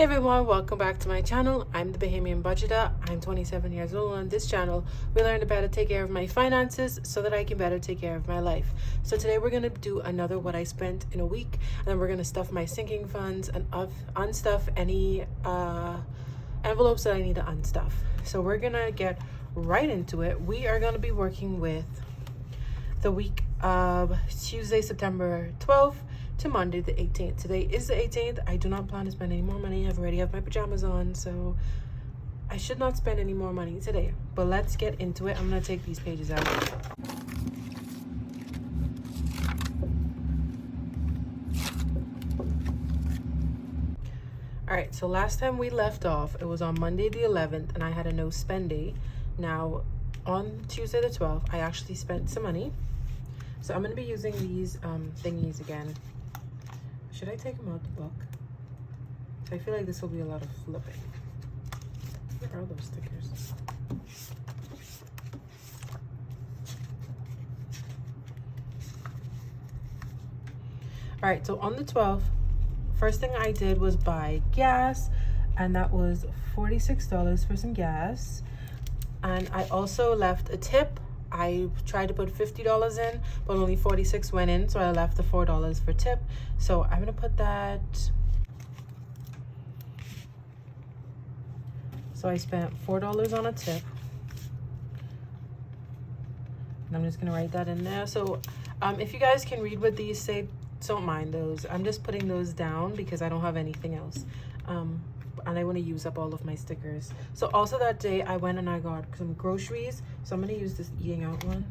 Hey everyone, welcome back to my channel. I'm the Bahamian Budgeter. I'm 27 years old. On this channel, we learn to better take care of my finances so that I can better take care of my life. So today we're going to do another what I spent in a week, and then we're going to stuff my sinking funds and unstuff any envelopes that I need to unstuff. So we're going to get right into it. We are going to be working with the week of Tuesday, September 12th to Monday the 18th. Today is the 18th. I do not plan to spend any more money. I've already have my pajamas on, so I should not spend any more money today. But let's get into it. I'm going to take these pages out. Alright, so last time we left off, it was on Monday the 11th, and I had a no spend day. Now, on Tuesday the 12th, I actually spent some money. So I'm going to be using these thingies again. Should I take them out the book? So I feel like this will be a lot of flipping. Where are those stickers? Alright, so on the 12th, first thing I did was buy gas, and that was $46 for some gas. And I also left a tip. I tried to put $50 in, but only 46 went in, so I left the $4 for tip. So I'm gonna put that. So I spent $4 on a tip, and I'm just gonna write that in there. So if you guys can read what these say, don't mind those. I'm just putting those down because I don't have anything else. And I want to use up all of my stickers. So also that day I went and I got some groceries, so I'm going to use this eating out one.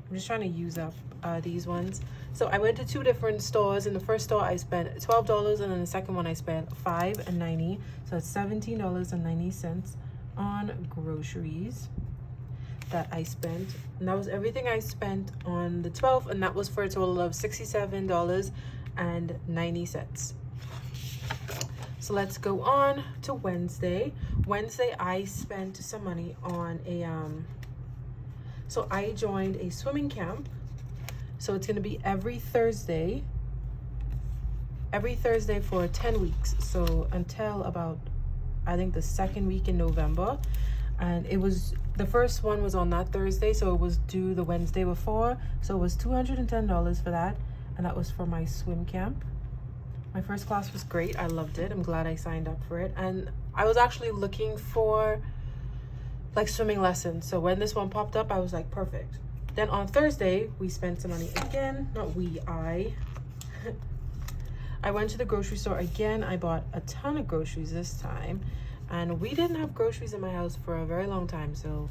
I'm just trying to use up these ones. So I went to two different stores. In the first store I spent $12, and then the second one I spent $5.90, so it's $17.90 on groceries that I spent. And that was everything I spent on the 12th, and that was for a total of $67.90. So let's go on to Wednesday. Wednesday, I spent some money on a, so I joined a swimming camp. So it's gonna be every Thursday for 10 weeks. So until about, I think the second week in November. And it was, the first one was on that Thursday, so it was due the Wednesday before. So it was $210 for that, and that was for my swim camp. My first class was great. I loved it. I'm glad I signed up for it. And I was actually looking for like swimming lessons. So when this one popped up, I was like, perfect. Then on Thursday, we spent some money again. Not we, I. I went to the grocery store again. I bought a ton of groceries this time. And we didn't have groceries in my house for a very long time. So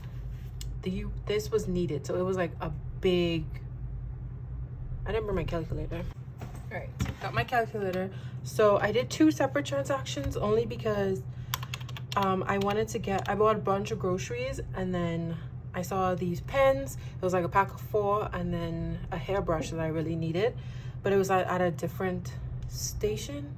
this was needed. So it was like a big, I didn't bring my calculator. All right, got my calculator. So I did two separate transactions only because I wanted to I bought a bunch of groceries, and then I saw these pens. It was like a pack of 4, and then a hairbrush that I really needed, but it was at a different station.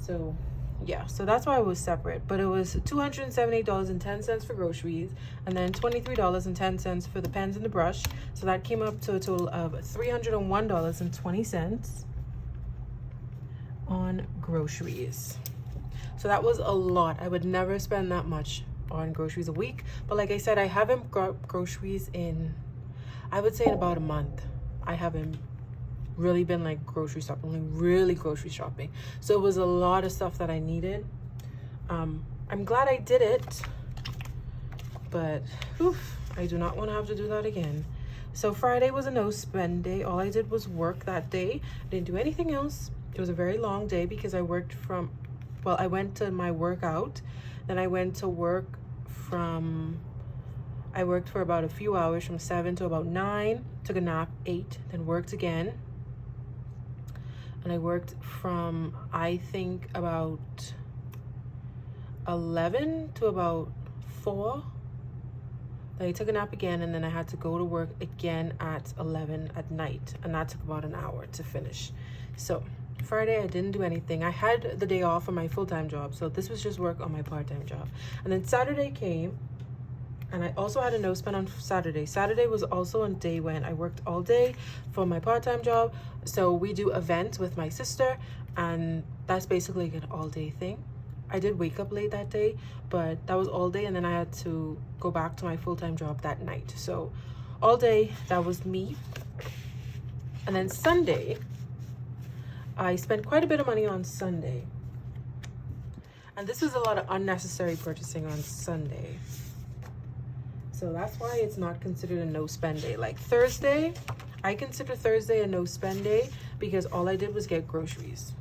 So yeah, so that's why it was separate. But it was $278.10 for groceries, and then $23.10 for the pens and the brush. So that came up to a total of $301.20 on groceries. So that was a lot. I would never spend that much on groceries a week. But like I said, I haven't got groceries in, I would say, in about a month. I haven't really been like grocery shopping, like really grocery shopping. So it was a lot of stuff that I needed. I'm glad I did it, but I do not want to have to do that again. So Friday was a no spend day. All I did was work that day. I didn't do anything else. It was a very long day because I worked from, well, I went to my workout, then I went to work I worked for about a few hours from 7 to about 9, took a nap, 8, then worked again. And I worked from, I think, about 11 to about 4. Then I took a nap again, and then I had to go to work again at 11 at night. And that took about an hour to finish. So Friday, I didn't do anything. I had the day off from my full-time job. So this was just work on my part-time job. And then Saturday came, And I also had a no spend on Saturday. Saturday was also a day when I worked all day for my part-time job. So we do events with my sister, and that's basically an all-day thing. I did wake up late that day, but that was all day, and then I had to go back to my full-time job that night. So all day, that was me. And then Sunday, I spent quite a bit of money on Sunday. And this is a lot of unnecessary purchasing on Sunday. So that's why it's not considered a no spend day. Like Thursday, I consider Thursday a no spend day because all I did was get groceries.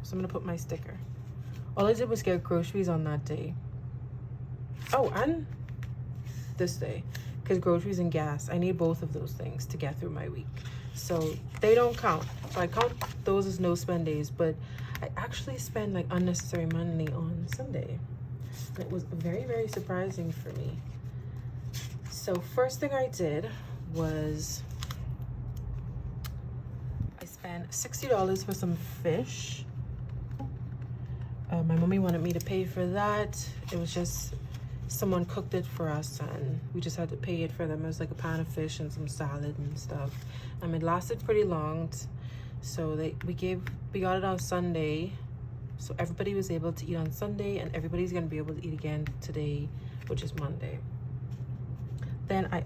So I'm gonna put my sticker. All I did was get groceries on that day. Oh, and this day, because groceries and gas, I need both of those things to get through my week. So they don't count. So I count those as no spend days, but I actually spend like unnecessary money on Sunday. And it was very, very surprising for me. So first thing I did was I spent $60 for some fish. My mommy wanted me to pay for that. It was just someone cooked it for us and we just had to pay it for them. It was like a pan of fish and some salad and stuff. It lasted pretty long. So we got it on Sunday. So everybody was able to eat on Sunday, and everybody's gonna be able to eat again today, which is Monday. Then I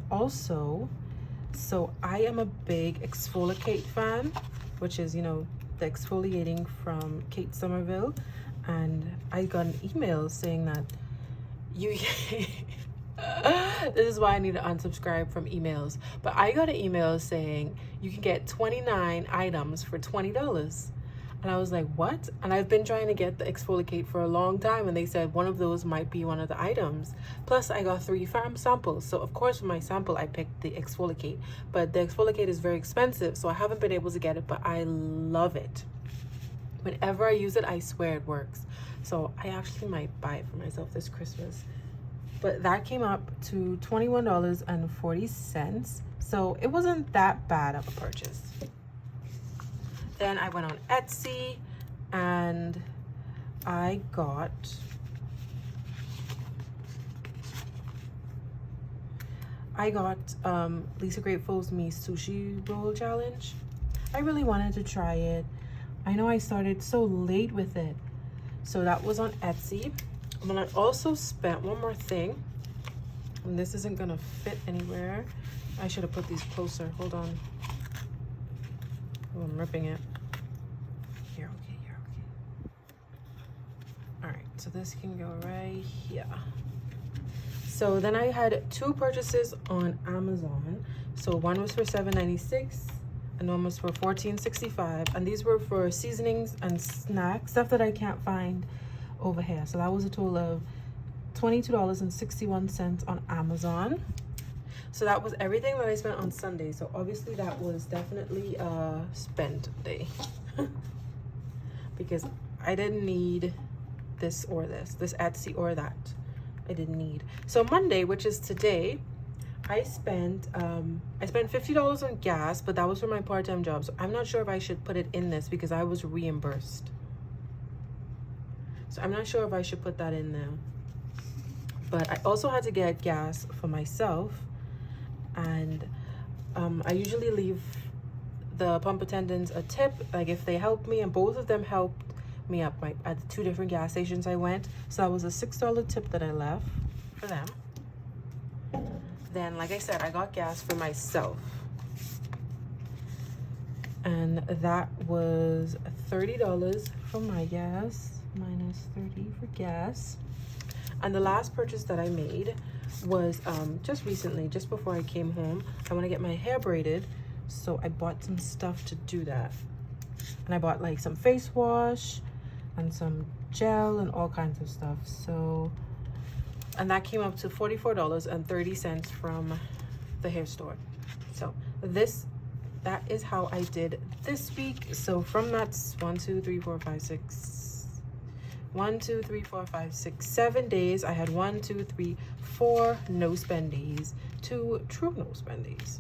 am a big exfoliate fan, which is, you know, the exfoliating from Kate Somerville. And I got an email saying that this is why I need to unsubscribe from emails. But I got an email saying you can get 29 items for $20. And I was like, what? And I've been trying to get the exfoliate for a long time, and they said one of those might be one of the items. Plus I got 3 farm samples. So of course for my sample I picked the exfoliate, but the exfoliate is very expensive, so I haven't been able to get it, but I love it. Whenever I use it, I swear it works. So I actually might buy it for myself this Christmas. But that came up to $21.40. So it wasn't that bad of a purchase. Then I went on Etsy and I got Lisa Grateful's Me Sushi Roll Challenge. I really wanted to try it. I know I started so late with it. So that was on Etsy. And then I also spent one more thing. And this isn't gonna fit anywhere. I should have put these closer. Hold on. Oh, I'm ripping it. Here, okay, here, okay. All right, so this can go right here. So then I had 2 purchases on Amazon. So one was for $7.96 and one was for $14.65. And these were for seasonings and snacks, stuff that I can't find over here. So that was a total of $22.61 on Amazon. So that was everything that I spent on Sunday. So obviously that was definitely a spend day because I didn't need this or this Etsy or that. I didn't need. So Monday, which is today, I spent $50 on gas, but that was for my part-time job. So I'm not sure if I should put it in this because I was reimbursed. So I'm not sure if I should put that in there. But I also had to get gas for myself. And I usually leave the pump attendants a tip, like if they help me, and both of them helped me up at the 2 different gas stations I went. So that was a $6 tip that I left for them. Then, like I said, I got gas for myself. And that was $30 for my gas, minus 30 for gas. And the last purchase that I made was just recently, just before I came home. I want to get my hair braided, so I bought some stuff to do that. And I bought like some face wash and some gel and all kinds of stuff. So, and that came up to $44.30 from the hair store. So that is how I did this week. So from that's 1, 2, 3, 4, 5, 6, 1, 2, 3, 4, 5, 6, 7 days. I had 1, 2, 3, 4 no spend days, 2 true no spend days.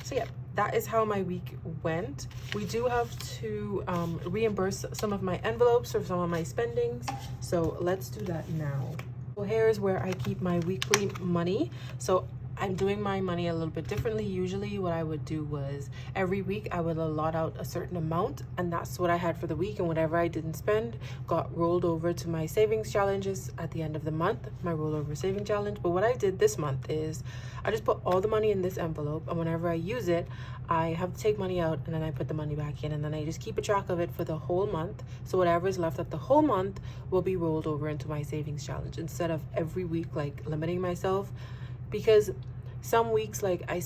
So yeah, that is how my week went. We do have to reimburse some of my envelopes for some of my spendings. So let's do that now. So here is where I keep my weekly money. So I'm doing my money a little bit differently. Usually what I would do was every week I would allot out a certain amount, and that's what I had for the week, and whatever I didn't spend got rolled over to my savings challenges at the end of the month, my rollover saving challenge. But what I did this month is I just put all the money in this envelope, and whenever I use it, I have to take money out and then I put the money back in, and then I just keep a track of it for the whole month. So whatever is left of the whole month will be rolled over into my savings challenge, instead of every week like limiting myself. Because some weeks like I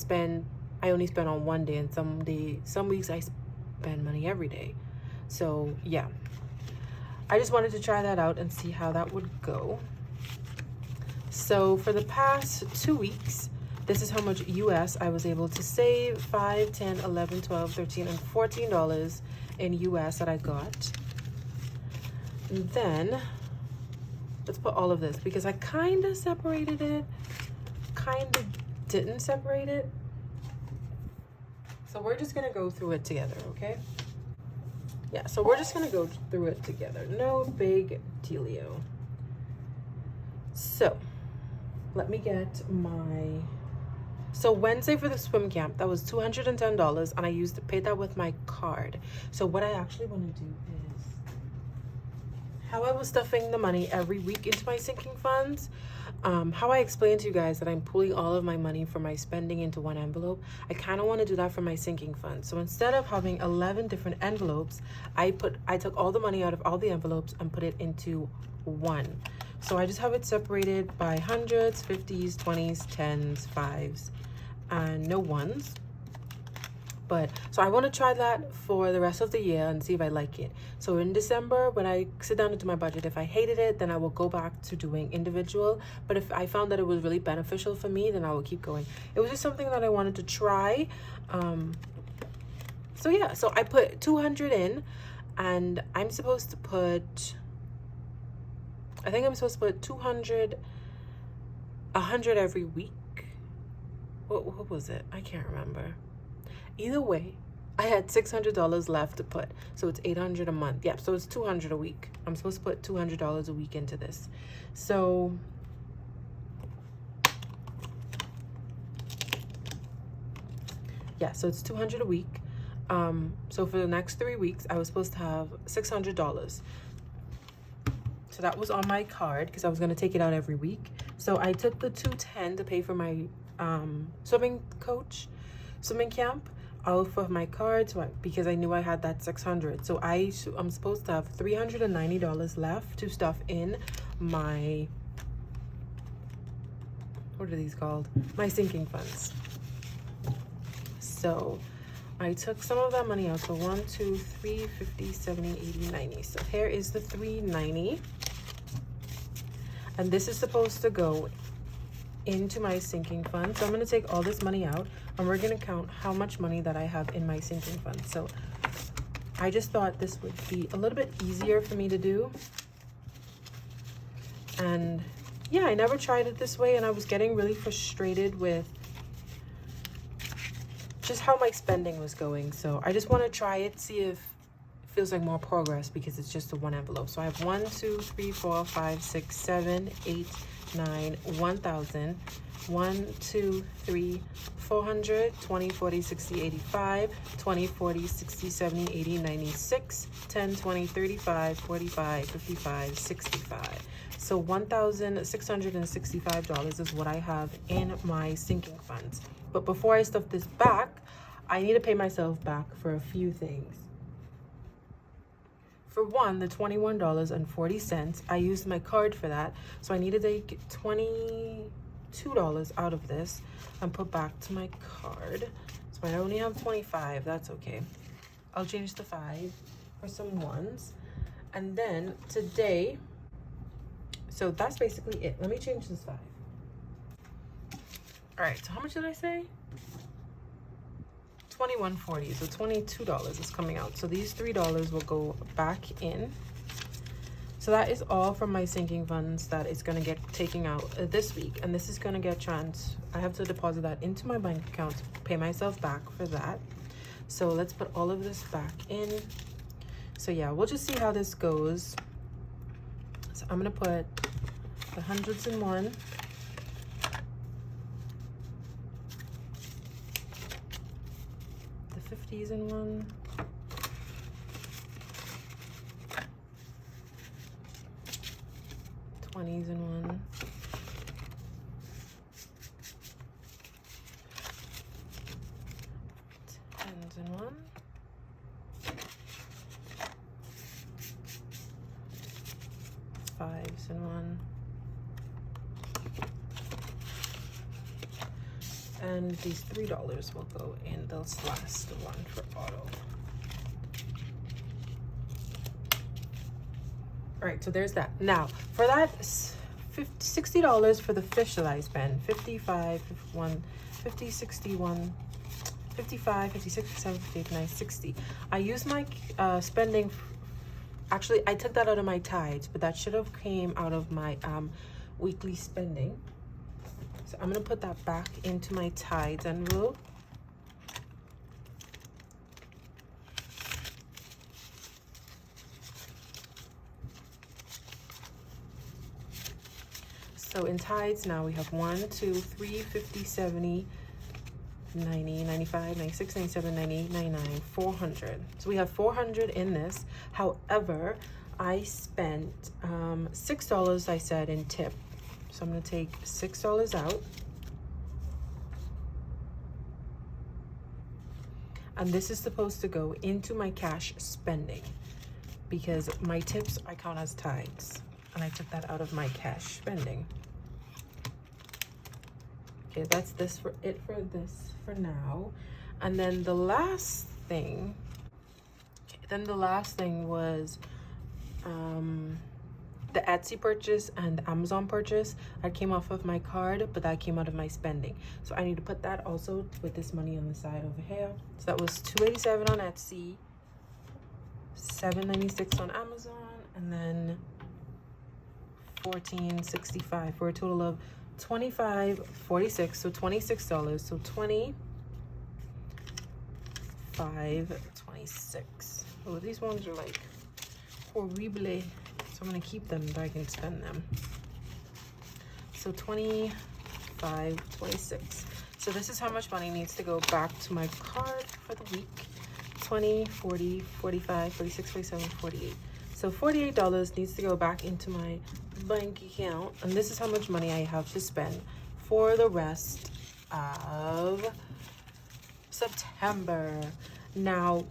only spend on one day, and some weeks I spend money every day. So yeah, I just wanted to try that out and see how that would go. So for the past 2 weeks, this is how much US I was able to save: $5, $10, $11, $12, $13, and $14 in US that I got. And then let's put all of this, because I kind of separated it, kind of didn't separate it. So we're just gonna go through it together, okay? Yeah, so we're just gonna go through it together. No big dealio. So let me get my... So Wednesday for the swim camp, that was $210, and I paid that with my card. So what I actually want to do is how I was stuffing the money every week into my sinking funds. How I explained to you guys that I'm pulling all of my money for my spending into one envelope, I kind of want to do that for my sinking fund. So instead of having 11 different envelopes, I took all the money out of all the envelopes and put it into one. So I just have it separated by hundreds, 50s, 20s, 10s, 5s, and no ones. But so I want to try that for the rest of the year and see if I like it. So in December, when I sit down to do my budget, if I hated it, then I will go back to doing individual. But if I found that it was really beneficial for me, then I will keep going. It was just something that I wanted to try. So yeah, so I put 200 in, and I'm supposed to put, I think I'm supposed to put 200, 100 every week. What was it? I can't remember. Either way, I had $600 left to put, so it's $800 a month. Yeah, so it's $200 a week. I'm supposed to put $200 a week into this. So yeah, so it's $200 a week. So for the next 3 weeks, I was supposed to have $600. So that was on my card because I was going to take it out every week. So I took the $210 to pay for my swimming camp off of my card, so because I knew I had that $600. So I'm supposed to have $390 left to stuff in my, what are these called? My sinking funds. So I took some of that money out. So 1, 2, 3, 50, 70, 80, 90. So here is the $390. And this is supposed to go into my sinking fund. So I'm going to take all this money out, and we're going to count how much money that I have in my sinking fund. So I just thought this would be a little bit easier for me to do. And yeah, I never tried it this way, and I was getting really frustrated with just how my spending was going. So I just want to try it, see if it feels like more progress, because it's just a one envelope. So I have 1, 2, 3, 4, 5, 6, 7, 8, 9, 1,000, 1, 2, 3, 400, 20, 40, 60, 85, 20, 40, 60, 70, 80, 96, 10, 20, 35, 45, 55, 65. So $1,665 is what I have in my sinking funds. But before I stuff this back, I need to pay myself back for a few things. For one, the $21.40, I used my card for that. So I need to take $22 out of this and put back to my card. So I only have 25, that's okay. I'll change the 5 for some ones. And then today, so that's basically it. Let me change this 5. All right, so how much did I say? $21.40, so $22 is coming out. So these $3 will go back in. So that is all from my sinking funds that is going to get taken out this week, and this is going to get I have to deposit that into my bank account to pay myself back for that. So let's put all of this back in. So yeah, we'll just see how this goes. So I'm going to put the hundreds in one. The 50s in one. $20s in one. $10s in one. $5s in one. And these $3 will go in this last one for auto. All right, so there's that. Now, for that $60 for the fish that I spend, 55, 51, 50, 61, 55, 56, 57, 58, 59, 60. I use my spending, actually, I took that out of my tithes, but that should have came out of my weekly spending. So I'm gonna put that back into my tithes envelope. So in tithes now we have 1, 2, 3, 50, 70, 90, 95, 96, 97, 98, 99, 400. So we have 400 in this. However, I spent $6, I said, in tip. So I'm gonna take $6 out. And this is supposed to go into my cash spending because my tips I count as tithes. And I took that out of my cash spending. Okay, that's this for it for this for now. And then the last thing, was the Etsy purchase and the Amazon purchase. That came off of my card, but that came out of my spending. So I need to put that also with this money on the side over here. So that was $287 on Etsy, $7.96 on Amazon, and then $14.65 for a total of $25.46. So $26. So $25.26. Oh, these ones are like horrible. So I'm gonna keep them but I can spend them. So $25.26. So this is how much money needs to go back to my card for the week. 20, 40, 45, 46, 47, 48. So $48 needs to go back into my bank account. And this is how much money I have to spend for the rest of September. Now,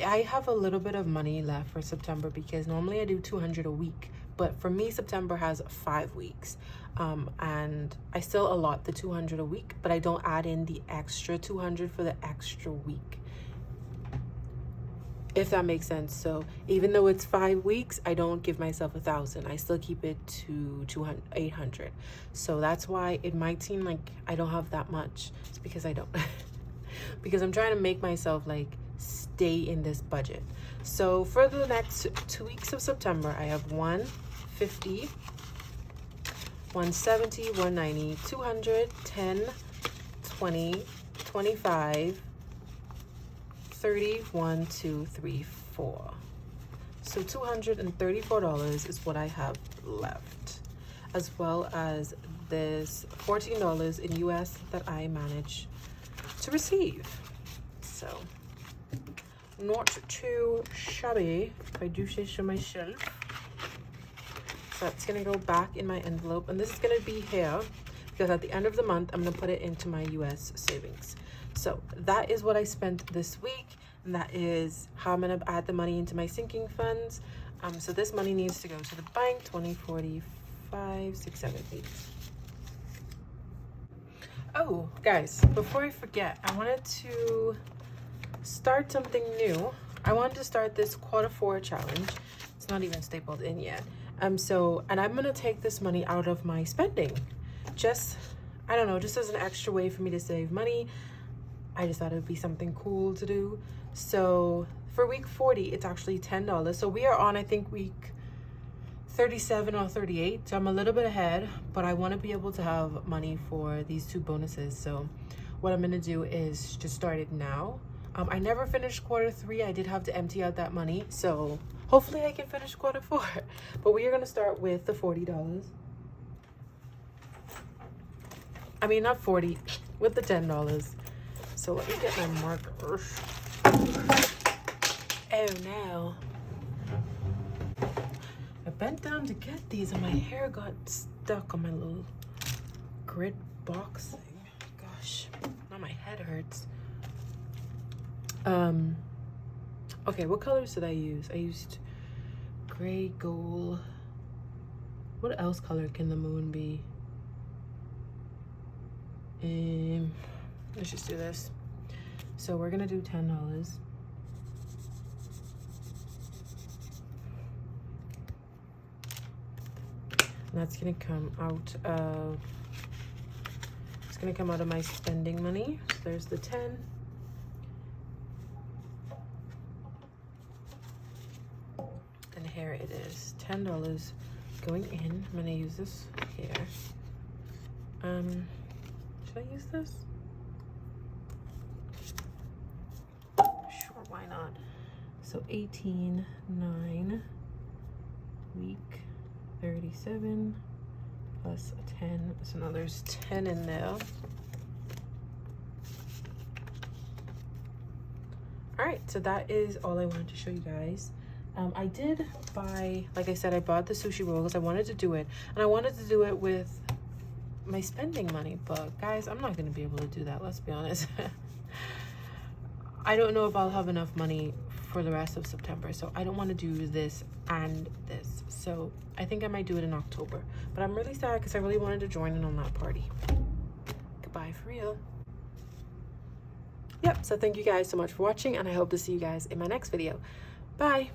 I have a little bit of money left for September because normally I do 200 a week, but for me September has 5 weeks, and I still allot the 200 a week, but I don't add in the extra 200 for the extra week, if that makes sense. So even though it's 5 weeks, I don't give myself 1,000. I still keep it to 800. So that's why it might seem like I don't have that much. It's because I don't. Because I'm trying to make myself like stay in this budget. So for the next 2 weeks of September, I have 150, 170, 190, 200, 10, 20, 25, 30, 1, 2, 3, 4. So $234 is what I have left, as well as this $14 in US that I managed to receive. So not too shabby, if I do say so myself. So that's gonna go back in my envelope, and this is gonna be here because at the end of the month I'm gonna put it into my US savings. So that is what I spent this week, and that is how I'm gonna add the money into my sinking funds. So this money needs to go to the bank. 20, 40, 5, 6, 7, 8. Oh, guys, before I forget, I wanted to start something new. I wanted to start this Q4 challenge. It's not even stapled in yet. And I'm gonna take this money out of my spending. Just, I don't know, just as an extra way for me to save money. I just thought it would be something cool to do. So for week 40, it's actually $10. So we are on, I think, week 37 or 38. So I'm a little bit ahead, but I want to be able to have money for these 2 bonuses. So what I'm going to do is just start it now. I never finished quarter 3. I did have to empty out that money, so hopefully I can finish quarter 4. But we are going to start with the $40. I mean, not 40, with the $10. So let me get my marker. Oh no. I bent down to get these and my hair got stuck on my little grid box thing. Gosh, now my head hurts. Okay, what colors did I use? I used gray, gold. What else color can the moon be? Let's just do this. So we're gonna do $10. And that's gonna come out of, it's gonna come out of my spending money. So there's the 10. And here it is, $10 going in. I'm gonna use this here. Should I use this? Sure, why not? So 18, 9, week 37 plus a 10. So now there's 10 in there. All right, so that is all I wanted to show you guys. I did buy, like I said, I bought the sushi roll because I wanted to do it, and I wanted to do it with my spending money, but guys, I'm not going to be able to do that, let's be honest. I don't know if I'll have enough money for the rest of September, so I don't want to do this and this. So I think I might do it in October, but I'm really sad because I really wanted to join in on that party. Goodbye for real. Yep, so thank you guys so much for watching, and I hope to see you guys in my next video. Bye.